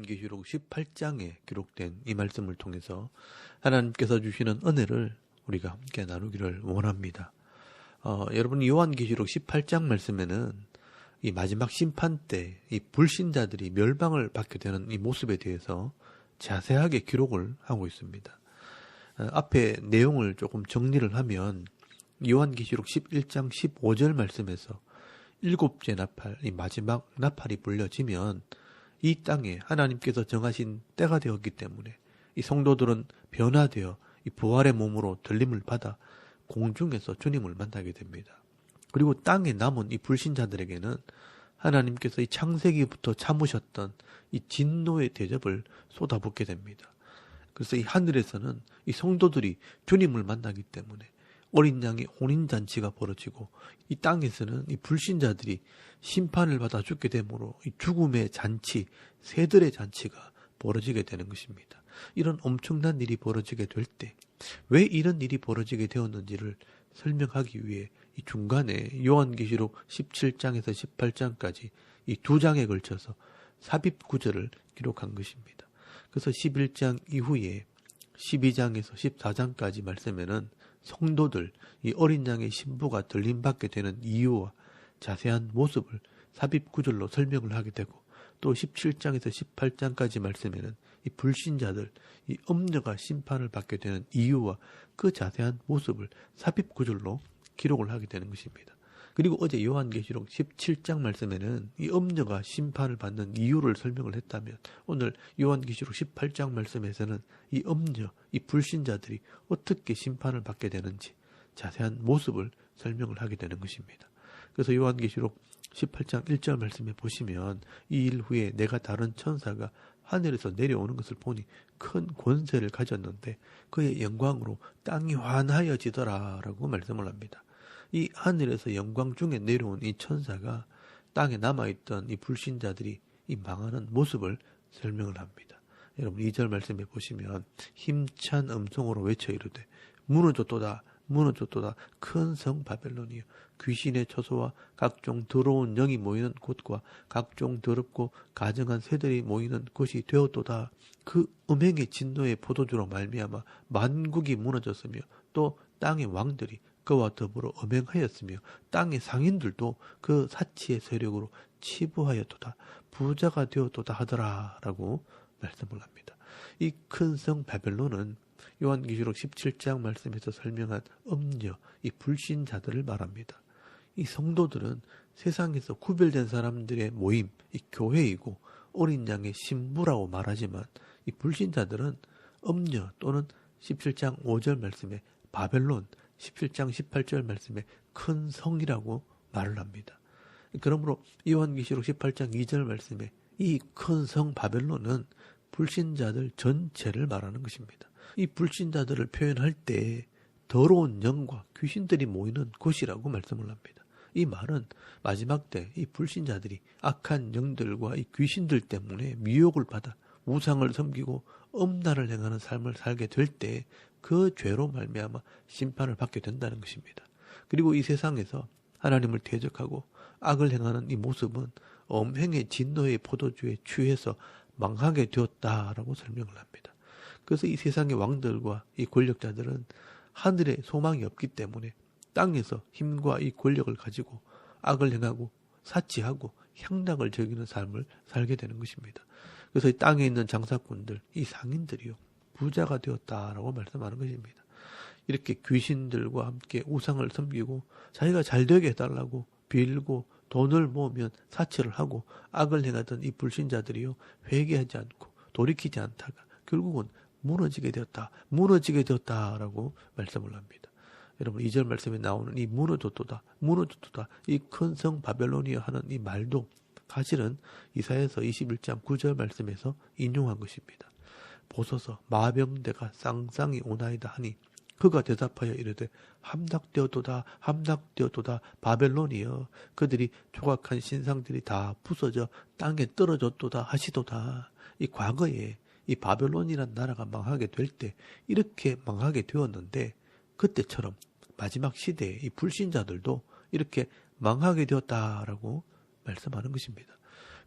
요한계시록 18장에 기록된 이 말씀을 통해서 하나님께서 주시는 은혜를 우리가 함께 나누기를 원합니다. 여러분, 요한계시록 18장 말씀에는 이 마지막 심판 때 이 불신자들이 멸망을 받게 되는 이 모습에 대해서 자세하게 기록을 하고 있습니다. 앞에 내용을 조금 정리를 하면 요한계시록 11장 15절 말씀에서 일곱째 나팔, 이 마지막 나팔이 불려지면 이 땅에 하나님께서 정하신 때가 되었기 때문에 이 성도들은 변화되어 이 부활의 몸으로 들림을 받아 공중에서 주님을 만나게 됩니다. 그리고 땅에 남은 이 불신자들에게는 하나님께서 이 창세기부터 참으셨던 이 진노의 대접을 쏟아붓게 됩니다. 그래서 이 하늘에서는 이 성도들이 주님을 만나기 때문에 어린 양의 혼인잔치가 벌어지고, 이 땅에서는 이 불신자들이 심판을 받아 죽게 되므로 이 죽음의 잔치, 새들의 잔치가 벌어지게 되는 것입니다. 이런 엄청난 일이 벌어지게 될 때 왜 이런 일이 벌어지게 되었는지를 설명하기 위해 이 중간에 요한계시록 17장에서 18장까지 이 두 장에 걸쳐서 삽입 구절을 기록한 것입니다. 그래서 11장 이후에 12장에서 14장까지 말씀에는 성도들, 이 어린 양의 신부가 들림받게 되는 이유와 자세한 모습을 삽입 구절로 설명을 하게 되고, 또 17장에서 18장까지 말씀에는 이 불신자들, 이 엄녀가 심판을 받게 되는 이유와 그 자세한 모습을 삽입 구절로 기록을 하게 되는 것입니다. 그리고 어제 요한계시록 17장 말씀에는 이 엄녀가 심판을 받는 이유를 설명을 했다면, 오늘 요한계시록 18장 말씀에서는 이 엄녀, 이 불신자들이 어떻게 심판을 받게 되는지 자세한 모습을 설명을 하게 되는 것입니다. 그래서 요한계시록 18장 1절 말씀에 보시면, 이 일 후에 내가 다른 천사가 하늘에서 내려오는 것을 보니 큰 권세를 가졌는데 그의 영광으로 땅이 환하여지더라 라고 말씀을 합니다. 이 하늘에서 영광 중에 내려온 이 천사가 땅에 남아있던 이 불신자들이 이 망하는 모습을 설명을 합니다. 여러분, 2절 말씀에 보시면 힘찬 음성으로 외쳐 이르되 무너졌도다 무너졌도다 큰 성 바벨론이여, 귀신의 처소와 각종 더러운 영이 모이는 곳과 각종 더럽고 가증한 새들이 모이는 곳이 되었도다. 그 음행의 진노의 포도주로 말미암아 만국이 무너졌으며 또 땅의 왕들이 그와 더불어 음행하였으며 땅의 상인들도 그 사치의 세력으로 치부하였도다. 부자가 되었도다 하더라 라고 말씀을 합니다. 이 큰 성 바벨론은 요한계시록 17장 말씀에서 설명한 음녀, 이 불신자들을 말합니다. 이 성도들은 세상에서 구별된 사람들의 모임, 이 교회이고 어린 양의 신부라고 말하지만, 이 불신자들은 음녀 또는 17장 5절 말씀에 바벨론, 17장 18절 말씀에 큰 성이라고 말을 합니다. 그러므로 요한계시록 18장 2절 말씀에 이 큰 성 바벨론은 불신자들 전체를 말하는 것입니다. 이 불신자들을 표현할 때 더러운 영과 귀신들이 모이는 곳이라고 말씀을 합니다. 이 말은 마지막 때 이 불신자들이 악한 영들과 이 귀신들 때문에 미혹을 받아 우상을 섬기고 엄란을 행하는 삶을 살게 될 때 그 죄로 말미암아 심판을 받게 된다는 것입니다. 그리고 이 세상에서 하나님을 대적하고 악을 행하는 이 모습은 엄행의 진노의 포도주에 취해서 망하게 되었다라고 설명을 합니다. 그래서 이 세상의 왕들과 이 권력자들은 하늘에 소망이 없기 때문에 땅에서 힘과 이 권력을 가지고 악을 행하고 사치하고 향락을 즐기는 삶을 살게 되는 것입니다. 그래서 이 땅에 있는 장사꾼들, 이 상인들이요, 부자가 되었다라고 말씀하는 것입니다. 이렇게 귀신들과 함께 우상을 섬기고 자기가 잘 되게 해달라고 빌고 돈을 모으면 사치를 하고 악을 행하던 이 불신자들이요, 회개하지 않고 돌이키지 않다가 결국은 무너지게 되었다라고 말씀을 합니다. 여러분, 2절 말씀에 나오는 이 무너졌도다 이 큰 성 바벨론이여 하는 이 말도 사실은 이사야서 21장 9절 말씀에서 인용한 것입니다. 보소서 마병대가 쌍쌍이 오나이다 하니 그가 대답하여 이르되 함락되었도다 바벨론이여, 그들이 조각한 신상들이 다 부서져 땅에 떨어졌도다 하시도다. 이 과거에 이 바벨론이란 나라가 망하게 될 때 이렇게 망하게 되었는데, 그때처럼 마지막 시대에 이 불신자들도 이렇게 망하게 되었다라고 말씀하는 것입니다.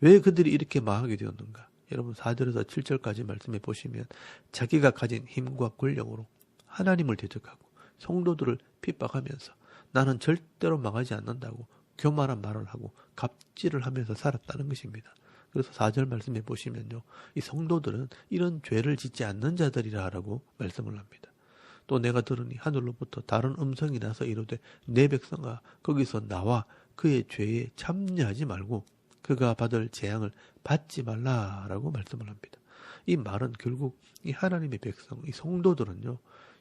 왜 그들이 이렇게 망하게 되었는가? 여러분 4절에서 7절까지 말씀해 보시면 자기가 가진 힘과 권력으로 하나님을 대적하고 성도들을 핍박하면서 나는 절대로 망하지 않는다고 교만한 말을 하고 갑질을 하면서 살았다는 것입니다. 그래서 4절 말씀해 보시면요. 이 성도들은 이런 죄를 짓지 않는 자들이라고 말씀을 합니다. 또 내가 들으니 하늘로부터 다른 음성이 나서 이르되 내 백성아 거기서 나와 그의 죄에 참여하지 말고 그가 받을 재앙을 받지 말라라고 말씀을 합니다. 이 말은 결국 이 하나님의 백성, 이 성도들은요.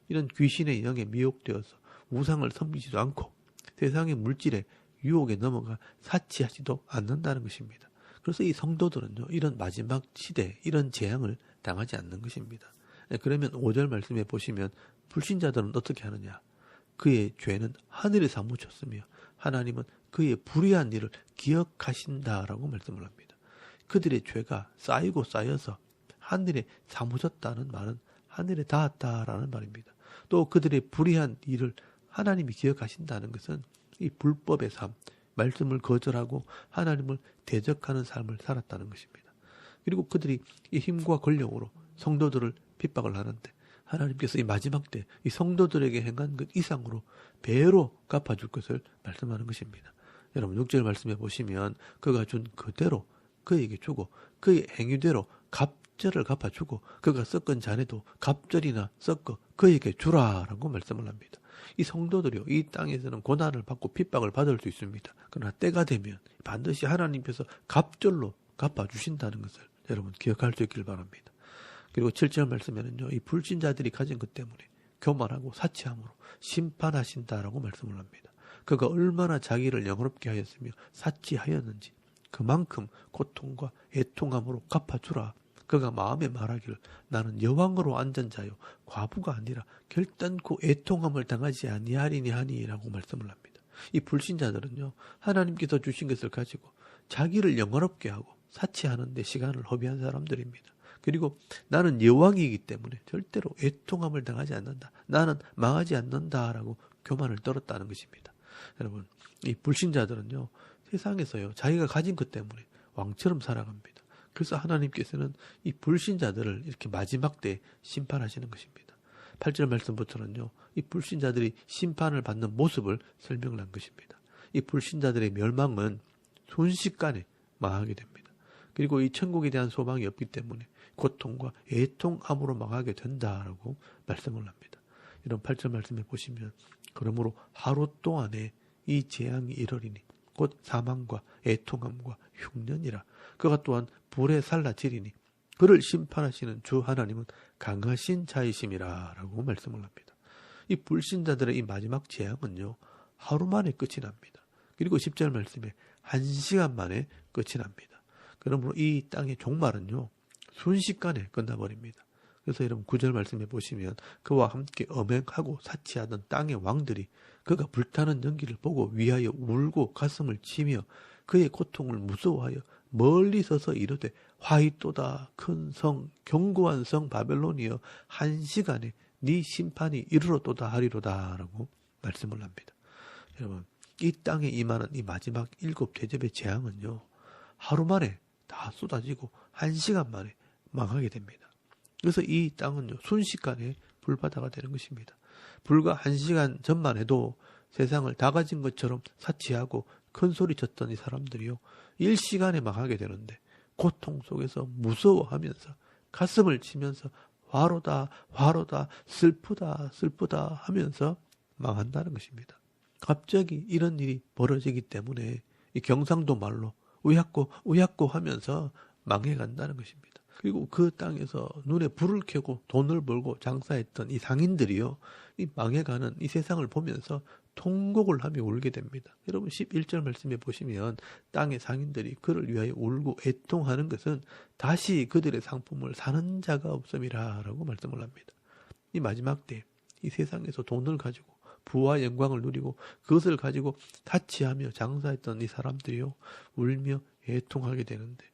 이런 귀신의 영에 미혹되어서 우상을 섬기지도 않고 세상의 물질에 유혹에 넘어가 사치하지도 않는다는 것입니다. 그래서 이 성도들은요. 이런 마지막 시대, 이런 재앙을 당하지 않는 것입니다. 그러면 5절 말씀해 보시면 불신자들은 어떻게 하느냐. 그의 죄는 하늘에 사무쳤으며 하나님은 그의 불의한 일을 기억하신다라고 말씀을 합니다. 그들의 죄가 쌓이고 쌓여서 하늘에 사무쳤다는 말은 하늘에 닿았다라는 말입니다. 또 그들의 불의한 일을 하나님이 기억하신다는 것은 이 불법의 삶, 말씀을 거절하고 하나님을 대적하는 삶을 살았다는 것입니다. 그리고 그들이 이 힘과 권력으로 성도들을 핍박을 하는데 하나님께서 이 마지막 때 이 성도들에게 행한 것 이상으로 배로 갚아줄 것을 말씀하는 것입니다. 여러분 6절 말씀해 보시면 그가 준 그대로 그에게 주고 그의 행위대로 갑절을 갚아주고 그가 섞은 잔에도 갑절이나 섞어 그에게 주라라고 말씀을 합니다. 이 성도들이요. 이 땅에서는 고난을 받고 핍박을 받을 수 있습니다. 그러나 때가 되면 반드시 하나님께서 갑절로 갚아주신다는 것을 여러분 기억할 수 있길 바랍니다. 그리고 7절 말씀에는요. 이 불신자들이 가진 것 때문에 교만하고 사치함으로 심판하신다라고 말씀을 합니다. 그가 얼마나 자기를 영화롭게 하였으며 사치하였는지 그만큼 고통과 애통함으로 갚아주라. 그가 마음에 말하기를 나는 여왕으로 앉은 자요 과부가 아니라 결단코 애통함을 당하지 아니하리니 하니라고 말씀을 합니다. 이 불신자들은요. 하나님께서 주신 것을 가지고 자기를 영화롭게 하고 사치하는 데 시간을 허비한 사람들입니다. 그리고 나는 여왕이기 때문에 절대로 애통함을 당하지 않는다. 나는 망하지 않는다라고 교만을 떨었다는 것입니다. 여러분, 이 불신자들은요. 세상에서요. 자기가 가진 것 때문에 왕처럼 살아갑니다. 그래서 하나님께서는 이 불신자들을 이렇게 마지막 때 심판하시는 것입니다. 8절 말씀부터는요. 이 불신자들이 심판을 받는 모습을 설명을 한 것입니다. 이 불신자들의 멸망은 순식간에 망하게 됩니다. 그리고 이 천국에 대한 소망이 없기 때문에 고통과 애통함으로 망하게 된다라고 말씀을 합니다. 이런 8절 말씀에 보시면 그러므로 하루 동안에 이 재앙이 이르리니 곧 사망과 애통함과 흉년이라 그가 또한 불에 살라지리니 그를 심판하시는 주 하나님은 강하신 자이심이라 라고 말씀을 합니다. 이 불신자들의 이 마지막 재앙은요. 하루 만에 끝이 납니다. 그리고 10절 말씀에 1시간 만에 끝이 납니다. 그러므로 이 땅의 종말은요. 순식간에 끝나버립니다. 그래서 여러분 9절 말씀해 보시면 그와 함께 엄행하고 사치하던 땅의 왕들이 그가 불타는 연기를 보고 위하여 울고 가슴을 치며 그의 고통을 무서워하여 멀리 서서 이르되 화이또다 큰 성 견고한 성 바벨론이여 1시간에 네 심판이 이르렀도다 하리로다 라고 말씀을 합니다. 여러분 이 땅에 임하는 이 마지막 7 대접의 재앙은요. 하루 만에 다 쏟아지고 1시간 만에 망하게 됩니다. 그래서 이 땅은요. 순식간에 불바다가 되는 것입니다. 불과 1시간 전만 해도 세상을 다 가진 것처럼 사치하고 큰 소리 쳤던 이 사람들이요. 일시간에 망하게 되는데 고통 속에서 무서워하면서 가슴을 치면서 화로다 화로다 슬프다 슬프다 하면서 망한다는 것입니다. 갑자기 이런 일이 벌어지기 때문에 이 경상도 말로 우약고 우약고 하면서 망해간다는 것입니다. 그리고 그 땅에서 눈에 불을 켜고 돈을 벌고 장사했던 이 상인들이요. 이 망해가는 이 세상을 보면서 통곡을 하며 울게 됩니다. 여러분 11절 말씀에 보시면 땅의 상인들이 그를 위하여 울고 애통하는 것은 다시 그들의 상품을 사는 자가 없음이라 라고 말씀을 합니다. 이 마지막 때 이 세상에서 돈을 가지고 부와 영광을 누리고 그것을 가지고 타치하며 장사했던 이 사람들이요. 울며 애통하게 되는데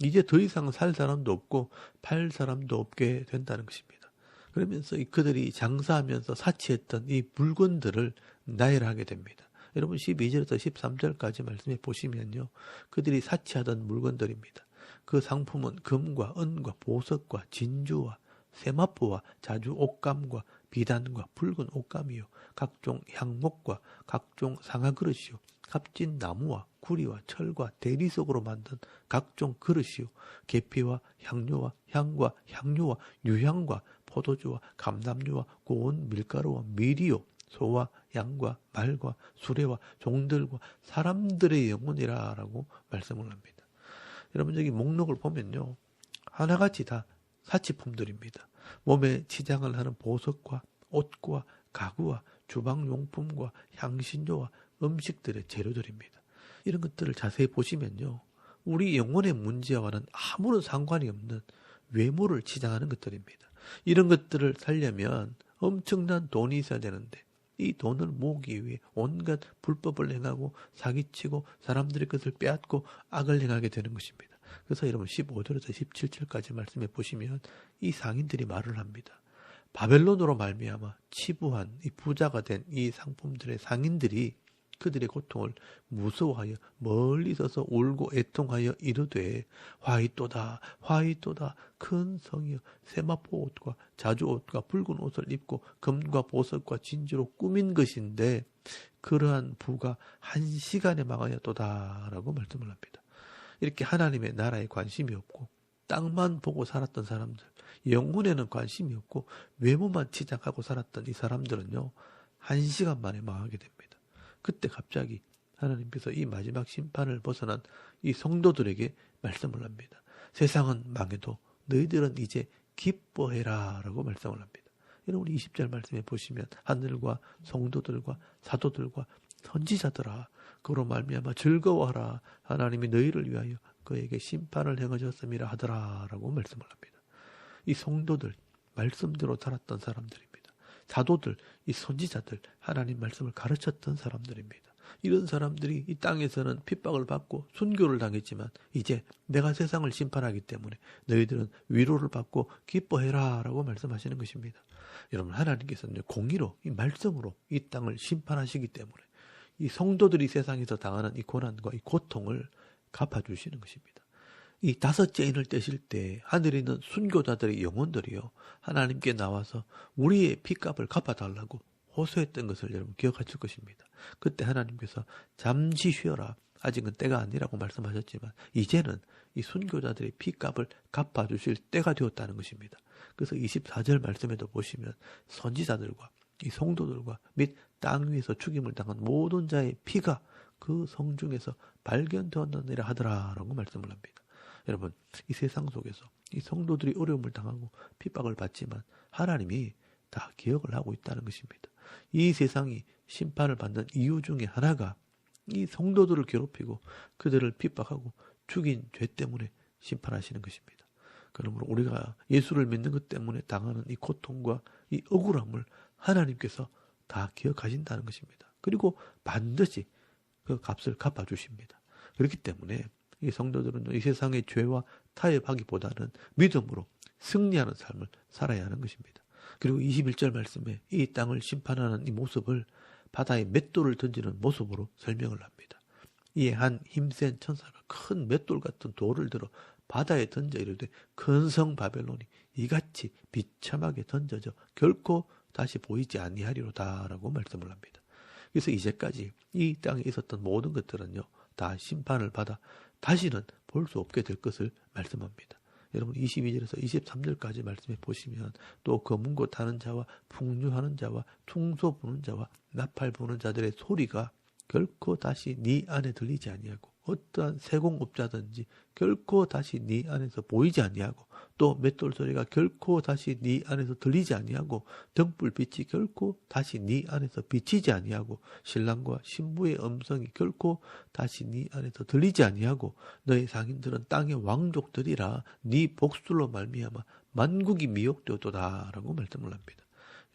이제 더 이상 살 사람도 없고 팔 사람도 없게 된다는 것입니다. 그러면서 그들이 장사하면서 사치했던 이 물건들을 나열하게 됩니다. 여러분 12절에서 13절까지 말씀해 보시면요. 그들이 사치하던 물건들입니다. 그 상품은 금과 은과 보석과 진주와 세마포와 자주 옷감과 비단과 붉은 옷감이요 각종 향목과 각종 상아그릇이요 값진 나무와 구리와 철과 대리석으로 만든 각종 그릇이요 계피와 향료와 향과 향료와 유향과 포도주와 감람류와 고운 밀가루와 밀이요 소와 양과 말과 수레와 종들과 사람들의 영혼이라 라고 말씀을 합니다. 여러분 여기 목록을 보면요. 하나같이 다 사치품들입니다. 몸에 치장을 하는 보석과 옷과 가구와 주방용품과 향신료와 음식들의 재료들입니다. 이런 것들을 자세히 보시면요. 우리 영혼의 문제와는 아무런 상관이 없는 외모를 치장하는 것들입니다. 이런 것들을 살려면 엄청난 돈이 있어야 되는데 이 돈을 모으기 위해 온갖 불법을 행하고 사기치고 사람들의 것을 빼앗고 악을 행하게 되는 것입니다. 그래서 여러분 15절에서 17절까지 말씀해 보시면 이 상인들이 말을 합니다. 바벨론으로 말미암아 치부한 이 부자가 된 이 상품들의 상인들이 그들의 고통을 무서워하여 멀리 서서 울고 애통하여 이르되 화이또다 화이또다 큰 성이여 세마포 옷과 자주 옷과 붉은 옷을 입고 금과 보석과 진주로 꾸민 것인데 그러한 부가 한 시간에 망하였도다 라고 말씀을 합니다. 이렇게 하나님의 나라에 관심이 없고 땅만 보고 살았던 사람들, 영혼에는 관심이 없고 외모만 치장하고 살았던 이 사람들은요, 한 시간 만에 망하게 됩니다. 그때 갑자기 하나님께서 이 마지막 심판을 벗어난 이 성도들에게 말씀을 합니다. 세상은 망해도 너희들은 이제 기뻐해라 라고 말씀을 합니다. 여러분 20절 말씀에 보시면 하늘과 성도들과 사도들과 선지자들아 그로 말미암아 즐거워하라 하나님이 너희를 위하여 그에게 심판을 행하셨음이라 하더라 라고 말씀을 합니다. 이 성도들 말씀대로 살았던 사람들입니다. 사도들, 이 선지자들 하나님 말씀을 가르쳤던 사람들입니다. 이런 사람들이 이 땅에서는 핍박을 받고 순교를 당했지만 이제 내가 세상을 심판하기 때문에 너희들은 위로를 받고 기뻐해라 라고 말씀하시는 것입니다. 여러분 하나님께서는 공의로 이 말씀으로 이 땅을 심판하시기 때문에 이 성도들이 세상에서 당하는 이 고난과 이 고통을 갚아주시는 것입니다. 이 다섯째 인을 떼실 때 하늘에 있는 순교자들의 영혼들이요 하나님께 나와서 우리의 핏값을 갚아달라고 호소했던 것을 여러분 기억하실 것입니다. 그때 하나님께서 잠시 쉬어라 아직은 때가 아니라고 말씀하셨지만 이제는 이 순교자들의 핏값을 갚아주실 때가 되었다는 것입니다. 그래서 24절 말씀에도 보시면 선지자들과 이 성도들과 및 땅 위에서 죽임을 당한 모든 자의 피가 그 성중에서 발견되었느니라 하더라라고 말씀을 합니다. 여러분 이 세상 속에서 이 성도들이 어려움을 당하고 핍박을 받지만 하나님이 다 기억을 하고 있다는 것입니다. 이 세상이 심판을 받는 이유 중에 하나가 이 성도들을 괴롭히고 그들을 핍박하고 죽인 죄 때문에 심판하시는 것입니다. 그러므로 우리가 예수를 믿는 것 때문에 당하는 이 고통과 이 억울함을 하나님께서 다 기억하신다는 것입니다. 그리고 반드시 그 값을 갚아주십니다. 그렇기 때문에 이 성도들은 이 세상의 죄와 타협하기보다는 믿음으로 승리하는 삶을 살아야 하는 것입니다. 그리고 21절 말씀에 이 땅을 심판하는 이 모습을 바다에 맷돌을 던지는 모습으로 설명을 합니다. 이에 한 힘센 천사가 큰 맷돌 같은 돌을 들어 바다에 던져 이르되 큰 성 바벨론이 이같이 비참하게 던져져 결코 다시 보이지 아니하리로다 라고 말씀을 합니다. 그래서 이제까지 이 땅에 있었던 모든 것들은요 다 심판을 받아 다시는 볼 수 없게 될 것을 말씀합니다. 여러분 22절에서 23절까지 말씀해 보시면 또 검은 고 타는 자와 풍류하는 자와 퉁소 부는 자와 나팔 부는 자들의 소리가 결코 다시 네 안에 들리지 아니하고 어떠한 세공업자든지 결코 다시 네 안에서 보이지 아니하고 또 맷돌 소리가 결코 다시 네 안에서 들리지 아니하고 등불빛이 결코 다시 네 안에서 비치지 아니하고 신랑과 신부의 음성이 결코 다시 네 안에서 들리지 아니하고 너희 상인들은 땅의 왕족들이라 네 복술로 말미암아 만국이 미혹되었도다라고 말씀을 합니다.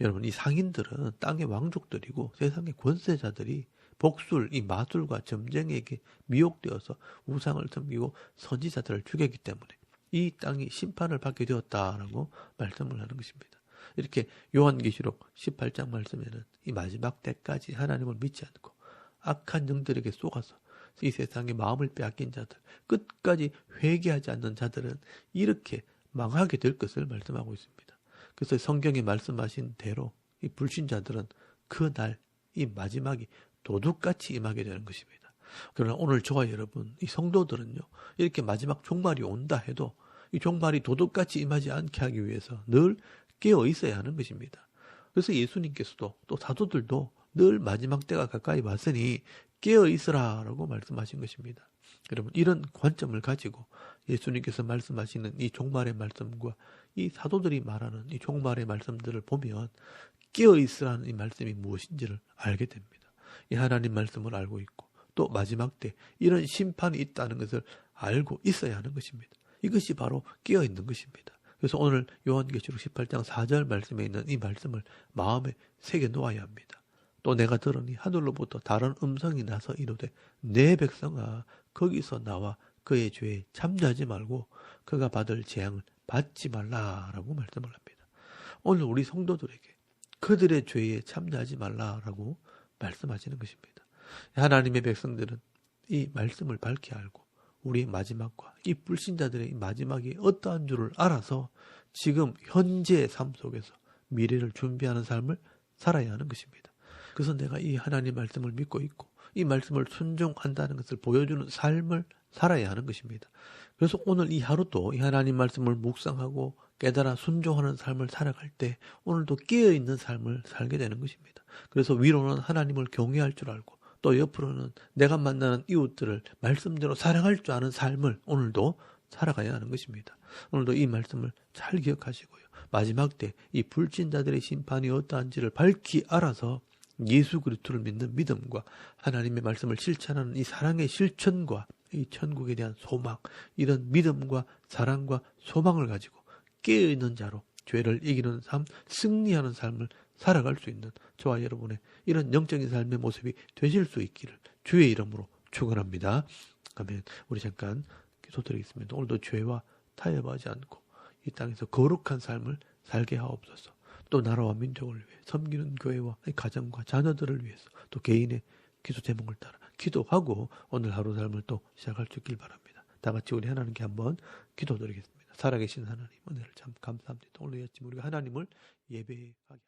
여러분 이 상인들은 땅의 왕족들이고 세상의 권세자들이 복술, 이 마술과 점쟁이에게 미혹되어서 우상을 섬기고 선지자들을 죽였기 때문에 이 땅이 심판을 받게 되었다라고 말씀을 하는 것입니다. 이렇게 요한계시록 18장 말씀에는 이 마지막 때까지 하나님을 믿지 않고 악한 영들에게 속아서 이 세상에 마음을 빼앗긴 자들, 끝까지 회개하지 않는 자들은 이렇게 망하게 될 것을 말씀하고 있습니다. 그래서 성경에 말씀하신 대로 이 불신자들은 그날 이 마지막이 도둑같이 임하게 되는 것입니다. 그러나 오늘 저와 여러분, 이 성도들은요, 이렇게 마지막 종말이 온다 해도 이 종말이 도둑같이 임하지 않게 하기 위해서 늘 깨어 있어야 하는 것입니다. 그래서 예수님께서도 또 사도들도 늘 마지막 때가 가까이 왔으니 깨어 있으라라고 말씀하신 것입니다. 여러분, 이런 관점을 가지고 예수님께서 말씀하시는 이 종말의 말씀과 이 사도들이 말하는 이 종말의 말씀들을 보면 깨어 있으라는 이 말씀이 무엇인지를 알게 됩니다. 이 하나님 말씀을 알고 있고 또 마지막 때 이런 심판이 있다는 것을 알고 있어야 하는 것입니다. 이것이 바로 깨어 있는 것입니다. 그래서 오늘 요한계시록 18장 4절 말씀에 있는 이 말씀을 마음에 새겨 놓아야 합니다. 또 내가 들으니 하늘로부터 다른 음성이 나서 이르되 내 백성아 거기서 나와 그의 죄에 참여하지 말고 그가 받을 재앙을 받지 말라라고 말씀을 합니다. 오늘 우리 성도들에게 그들의 죄에 참여하지 말라라고 말씀하시는 것입니다. 하나님의 백성들은 이 말씀을 밝히 알고 우리의 마지막과 이 불신자들의 마지막이 어떠한 줄을 알아서 지금 현재의 삶 속에서 미래를 준비하는 삶을 살아야 하는 것입니다. 그래서 내가 이 하나님 말씀을 믿고 있고 이 말씀을 순종한다는 것을 보여주는 삶을 살아야 하는 것입니다. 그래서 오늘 이 하루도 이 하나님 말씀을 묵상하고 깨달아 순종하는 삶을 살아갈 때 오늘도 깨어있는 삶을 살게 되는 것입니다. 그래서 위로는 하나님을 경외할 줄 알고 또 옆으로는 내가 만나는 이웃들을 말씀대로 사랑할 줄 아는 삶을 오늘도 살아가야 하는 것입니다. 오늘도 이 말씀을 잘 기억하시고요. 마지막 때 이 불신자들의 심판이 어떠한지를 밝히 알아서 예수 그리스도를 믿는 믿음과 하나님의 말씀을 실천하는 이 사랑의 실천과 이 천국에 대한 소망, 이런 믿음과 사랑과 소망을 가지고 깨어있는 자로 죄를 이기는 삶, 승리하는 삶을 살아갈 수 있는 저와 여러분의 이런 영적인 삶의 모습이 되실 수 있기를 주의 이름으로 축원합니다. 아멘. 우리 잠깐 기도드리겠습니다. 오늘도 죄와 타협하지 않고 이 땅에서 거룩한 삶을 살게 하옵소서. 또 나라와 민족을 위해 섬기는 교회와 가정과 자녀들을 위해서 또 개인의 기도 제목을 따라 기도하고 오늘 하루 삶을 또 시작할 수 있길 바랍니다. 다 같이 우리 하나님께 한번 기도드리겠습니다. 살아계신 하나님, 은혜를 참 감사합니다. 오늘 아침 우리가 하나님을 예배하게